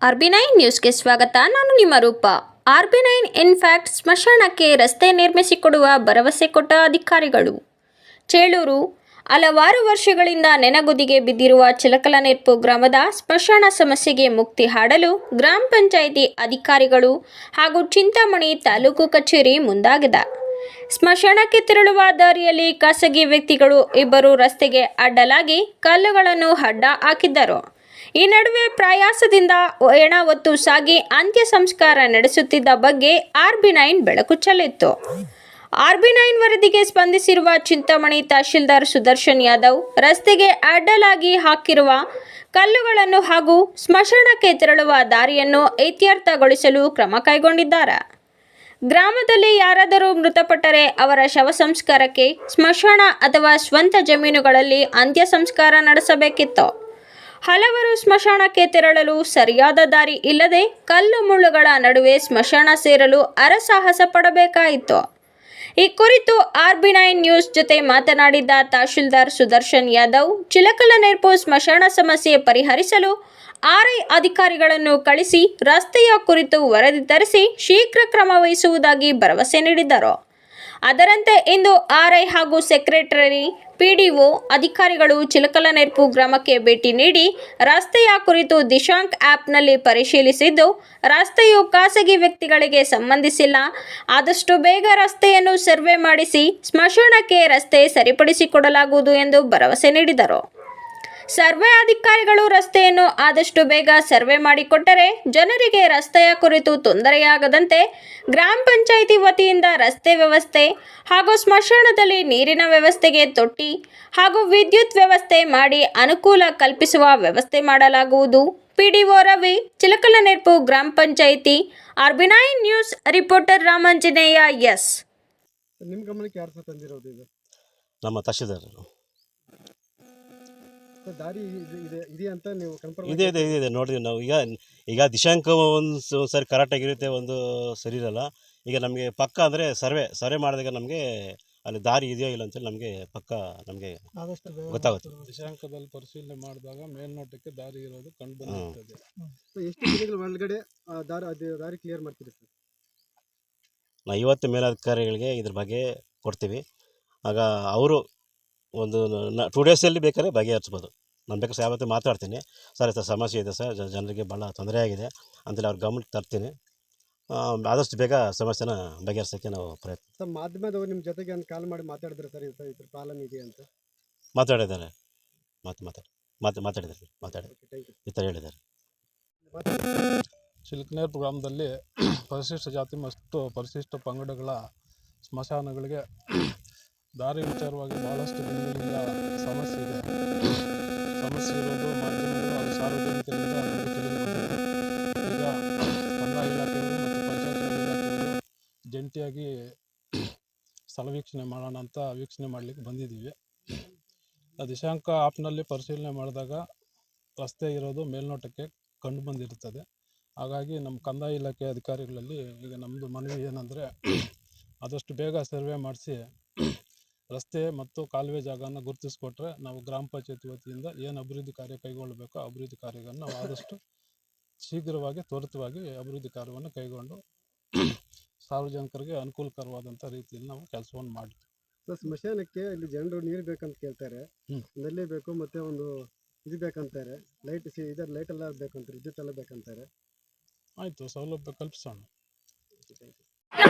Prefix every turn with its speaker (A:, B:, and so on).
A: RB9 ನ್ಯೂಸ್ಗೆ ಸ್ವಾಗತ. ನಾನು ನಿಮ್ಮ ರೂಪ. RB9 ಇನ್ಫ್ಯಾಕ್ಟ್ ಸ್ಮಶಾನಕ್ಕೆ ರಸ್ತೆ ನಿರ್ಮಿಸಿಕೊಡುವ ಭರವಸೆ ಕೊಟ್ಟ ಅಧಿಕಾರಿಗಳು. ಚೇಳೂರು. ಹಲವಾರು ವರ್ಷಗಳಿಂದ ನೆನಗುದಿಗೆ ಬಿದ್ದಿರುವ ಚಿಲಕಲನೆರ್ಪು ಗ್ರಾಮದ ಸ್ಮಶಾನ ಸಮಸ್ಯೆಗೆ ಮುಕ್ತಿ ಹಾಡಲು ಗ್ರಾಮ ಪಂಚಾಯಿತಿ ಅಧಿಕಾರಿಗಳು ಹಾಗೂ ಚಿಂತಾಮಣಿ ತಾಲೂಕು ಕಚೇರಿ ಮುಂದಾಗಿದೆ. ಸ್ಮಶಾನಕ್ಕೆ ತೆರಳುವ ದಾರಿಯಲ್ಲಿ ಖಾಸಗಿ ವ್ಯಕ್ತಿಗಳು ಇಬ್ಬರು ರಸ್ತೆಗೆ ಅಡ್ಡಲಾಗಿ ಕಲ್ಲುಗಳನ್ನು ಅಡ್ಡ ಹಾಕಿದ್ದರು. ಈ ನಡುವೆ ಪ್ರಯಾಸದಿಂದ ಹೆಣ ಹೊತ್ತು ಸಾಗಿ ಅಂತ್ಯ ಸಂಸ್ಕಾರ ನಡೆಸುತ್ತಿದ್ದ ಬಗ್ಗೆ RB9 ಬೆಳಕು ಚೆಲ್ಲಿತ್ತು. RB9 ವರದಿಗೆ ಸ್ಪಂದಿಸಿರುವ ಚಿಂತಾಮಣಿ ತಹಶೀಲ್ದಾರ್ ಸುದರ್ಶನ್ ಯಾದವ್ ರಸ್ತೆಗೆ ಅಡ್ಡಲಾಗಿ ಹಾಕಿರುವ ಕಲ್ಲುಗಳನ್ನು ಹಾಗೂ ಸ್ಮಶಾನಕ್ಕೆ ತೆರಳುವ ದಾರಿಯನ್ನು ಇತ್ಯರ್ಥಗೊಳಿಸಲು ಕ್ರಮ ಕೈಗೊಂಡಿದ್ದಾರೆ. ಗ್ರಾಮದಲ್ಲಿ ಯಾರಾದರೂ ಮೃತಪಟ್ಟರೆ ಅವರ ಶವ ಸಂಸ್ಕಾರಕ್ಕೆ ಸ್ಮಶಾನ ಅಥವಾ ಸ್ವಂತ ಜಮೀನುಗಳಲ್ಲಿ ಅಂತ್ಯ ಸಂಸ್ಕಾರ ನಡೆಸಬೇಕಿತ್ತು. ಹಲವರು ಸ್ಮಶಾನಕ್ಕೆ ತೆರಳಲು ಸರಿಯಾದ ದಾರಿ ಇಲ್ಲದೆ ಕಲ್ಲು ಮುಳ್ಳುಗಳ ನಡುವೆ ಸ್ಮಶಾನ ಸೇರಲು ಹರಸಾಹಸ ಪಡಬೇಕಾಯಿತು. ಈ ಕುರಿತು RB9 ನ್ಯೂಸ್ ಜೊತೆ ಮಾತನಾಡಿದ ತಹಶೀಲ್ದಾರ್ ಸುದರ್ಶನ್ ಯಾದವ್, ಚಿಲಕಲನೆರ್ಪು ಸ್ಮಶಾನ ಸಮಸ್ಯೆ ಪರಿಹರಿಸಲು RI ಅಧಿಕಾರಿಗಳನ್ನು ಕಳಿಸಿ ರಸ್ತೆಯ ಕುರಿತು ವರದಿ ತರಿಸಿ ಶೀಘ್ರ ಕ್ರಮ ವಹಿಸುವುದಾಗಿ ಭರವಸೆ ನೀಡಿದರು. ಅದರಂತೆ ಇಂದು RI ಹಾಗೂ ಸೆಕ್ರೆಟರಿ PDO ಅಧಿಕಾರಿಗಳು ಚಿಲಕಲನೆರ್ಪು ಗ್ರಾಮಕ್ಕೆ ಭೇಟಿ ನೀಡಿ ರಸ್ತೆಯ ಕುರಿತು ದಿಶಾಂಕ್ ಆ್ಯಪ್ನಲ್ಲಿ ಪರಿಶೀಲಿಸಿದ್ದು, ರಸ್ತೆಯು ಖಾಸಗಿ ವ್ಯಕ್ತಿಗಳಿಗೆ ಸಂಬಂಧಿಸಿಲ್ಲ. ಆದಷ್ಟು ಬೇಗ ರಸ್ತೆಯನ್ನು ಸರ್ವೆ ಮಾಡಿಸಿ ಸ್ಮಶಾನಕ್ಕೆ ರಸ್ತೆ ಸರಿಪಡಿಸಿಕೊಡಲಾಗುವುದು ಎಂದು ಭರವಸೆ ನೀಡಿದರು. ಸರ್ವೆ ಅಧಿಕಾರಿಗಳು ರಸ್ತೆಯನ್ನು ಆದಷ್ಟು ಬೇಗ ಸರ್ವೆ ಮಾಡಿಕೊಟ್ಟರೆ ಜನರಿಗೆ ರಸ್ತೆಯ ಕುರಿತು ತೊಂದರೆಯಾಗದಂತೆ ಗ್ರಾಮ ಪಂಚಾಯಿತಿ ವತಿಯಿಂದ ರಸ್ತೆ ವ್ಯವಸ್ಥೆ ಹಾಗೂ ಸ್ಮಶಾನದಲ್ಲಿ ನೀರಿನ ವ್ಯವಸ್ಥೆಗೆ ತೊಟ್ಟಿ ಹಾಗೂ ವಿದ್ಯುತ್ ವ್ಯವಸ್ಥೆ ಮಾಡಿ ಅನುಕೂಲ ಕಲ್ಪಿಸುವ ವ್ಯವಸ್ಥೆ ಮಾಡಲಾಗುವುದು. PDO ರವಿ, ಚಿಲಕಲನೆರ್ಪು ಗ್ರಾಮ panchayat. RB9 news reporter Ramanjaneya. S.
B: ನಿಮ್ಮ ಗಮನಕ್ಕೆ ಯಾರು ತಂದಿರೋದು ಇದು?
C: ನಮ್ಮ ತಹಶೀಲ್ದಾರ್.
B: ದಾರಿ ಇದೆ ಅಂತ ನೀವು ಕನ್ಫರ್ಮ್?
C: ಇದೆ ನೋಡಿದ್ವಿ ನಾವು. ಈಗ ದಿಶಾಂಕ ಒಂದು ಸರಿ ಕರೆಕ್ಟಾಗಿರುತ್ತೆ, ಒಂದು ಸರಿ ಇರಲ್ಲ. ಈಗ ನಮಗೆ ಪಕ್ಕ ಅಂದರೆ ಸರ್ವೆ ಮಾಡಿದಾಗ ನಮಗೆ ಅಲ್ಲಿ ದಾರಿ ಇದೆಯೋ ಇಲ್ಲ ಅಂತೇಳಿ ನಮಗೆ ಪಕ್ಕ ನಮಗೆ ಗೊತ್ತಾಗುತ್ತೆ.
D: ದಿಶಾಂಕದಲ್ಲಿ ಪರಿಶೀಲನೆ ಮಾಡಿದಾಗ ಮೇಲ್ನೋಟಕ್ಕೆ ದಾರಿ ಇರೋದು ಕಂಡು ಬಂದಿರ್ತದೆ.
B: ಎಷ್ಟು ದಿನಗಳ ಒಳಗಡೆ ದಾರಿ ಕ್ಲಿಯರ್ ಮಾಡ್ತೀರಿ ಸರ್?
C: ನಾವು ಇವತ್ತು ಮೇಲಧಿಕಾರಿಗಳಿಗೆ ಇದ್ರ ಬಗ್ಗೆ ಕೊಡ್ತೀವಿ. ಆಗ ಅವರು ಒಂದು 2 ಡೇಸಲ್ಲಿ ಬೇಕಾದ್ರೆ ಬಗೆಹರಿಸ್ಬೋದು. ನಾನು ಬೇಕಾದ್ರೆ ಯಾವತ್ತೂ ಮಾತಾಡ್ತೀನಿ, ಸರ್ ಈ ಸಮಸ್ಯೆ ಇದೆ ಸರ್, ಜನರಿಗೆ ಭಾಳ ತೊಂದರೆ ಆಗಿದೆ ಅಂತೇಳಿ ಅವ್ರ ಗಮನಕ್ಕೆ ತರ್ತೀನಿ. ಆದಷ್ಟು ಬೇಗ ಸಮಸ್ಯೆನ ಬಗೆಹರಿಸೋಕ್ಕೆ ನಾವು ಪ್ರಯತ್ನ.
B: ಸರ್, ಮಾಧ್ಯಮದವರು ನಿಮ್ಮ ಜೊತೆಗೆ ಒಂದು ಕಾಲ್ ಮಾಡಿ ಮಾತಾಡಿದ್ರೆ ಸರ್ ಇದ್ರ ಪ್ರಾಬ್ಲಮ್ ಇದೆ ಅಂತ?
C: ಮಾತಾಡಿದ್ದಾರೆ, ಈ ಥರ ಹೇಳಿದ್ದಾರೆ.
D: ಚಿಲಕಲನೆರ್ಪು ಗ್ರಾಮದಲ್ಲಿ ಪರಿಶಿಷ್ಟ ಜಾತಿ ಮತ್ತು ಪರಿಶಿಷ್ಟ ಪಂಗಡಗಳ ಸ್ಮಶಾನಗಳಿಗೆ ದಾರಿ ವಿಚಾರವಾಗಿ ಭಾಳಷ್ಟು ದಿನಗಳಿಂದ ಸಮಸ್ಯೆ ಇರೋದು ಮಾಧ್ಯಮಗಳು ಹಾಗೂ ಸಾರ್ವಜನಿಕರಿಂದ ನಮಗೆ ತಿಳಿದು ಬಂದಿದೆ. ಈಗ ಕಂದಾಯ ಇಲಾಖೆಗಳು ಮತ್ತು ಪಂಚಾಯತ್ ಇಲಾಖೆಗಳು ಜಂಟಿಯಾಗಿ ಸ್ಥಳ ವೀಕ್ಷಣೆ ಮಾಡೋಣ ಅಂತ ವೀಕ್ಷಣೆ ಮಾಡಲಿಕ್ಕೆ ಬಂದಿದ್ದೀವಿ. ದಿಶಾಂಕ ಆ್ಯಪ್ನಲ್ಲಿ ಪರಿಶೀಲನೆ ಮಾಡಿದಾಗ ರಸ್ತೆ ಇರೋದು ಮೇಲ್ನೋಟಕ್ಕೆ ಕಂಡು ಬಂದಿರುತ್ತದೆ. ಹಾಗಾಗಿ ನಮ್ಮ ಕಂದಾಯ ಇಲಾಖೆ ಅಧಿಕಾರಿಗಳಲ್ಲಿ ಈಗ ನಮ್ಮದು ಮನವಿ ಏನಂದರೆ, ಆದಷ್ಟು ಬೇಗ ಸರ್ವೆ ಮಾಡಿಸಿ ರಸ್ತೆ ಮತ್ತು ಕಾಲುವೆ ಜಾಗನ ಗುರುತಿಸ್ಕೊಟ್ರೆ ನಾವು ಗ್ರಾಮ ಪಂಚಾಯತಿ ವತಿಯಿಂದ ಏನು ಅಭಿವೃದ್ಧಿ ಕಾರ್ಯ ಕೈಗೊಳ್ಳಬೇಕೋ ಅಭಿವೃದ್ಧಿ ಕಾರ್ಯಗಳನ್ನು ನಾವು ಆದಷ್ಟು ಶೀಘ್ರವಾಗಿ ತ್ವರಿತವಾಗಿ ಅಭಿವೃದ್ಧಿ ಕಾರ್ಯವನ್ನು ಕೈಗೊಂಡು ಸಾರ್ವಜನಿಕರಿಗೆ ಅನುಕೂಲಕರವಾದಂಥ ರೀತಿಯಲ್ಲಿ ನಾವು ಕೆಲಸವನ್ನು ಮಾಡ್ತೀವಿ.
B: ಸರ್, ಸ್ಮಶಾನಕ್ಕೆ ಇಲ್ಲಿ ಜನರು ನೀರು ಬೇಕಂತ ಕೇಳ್ತಾರೆ, ನಲ್ಲಿ ಬೇಕು ಮತ್ತು ಒಂದು ಇದು ಬೇಕಂತಾರೆ, ಲೈಟ್ ಎಲ್ಲ ಬೇಕಂತಾರೆ, ವಿದ್ಯುತ್ ಎಲ್ಲ ಬೇಕಂತಾರೆ.
D: ಆಯಿತು, ಸೌಲಭ್ಯ ಕಲ್ಪಿಸೋಣ.
E: Hey,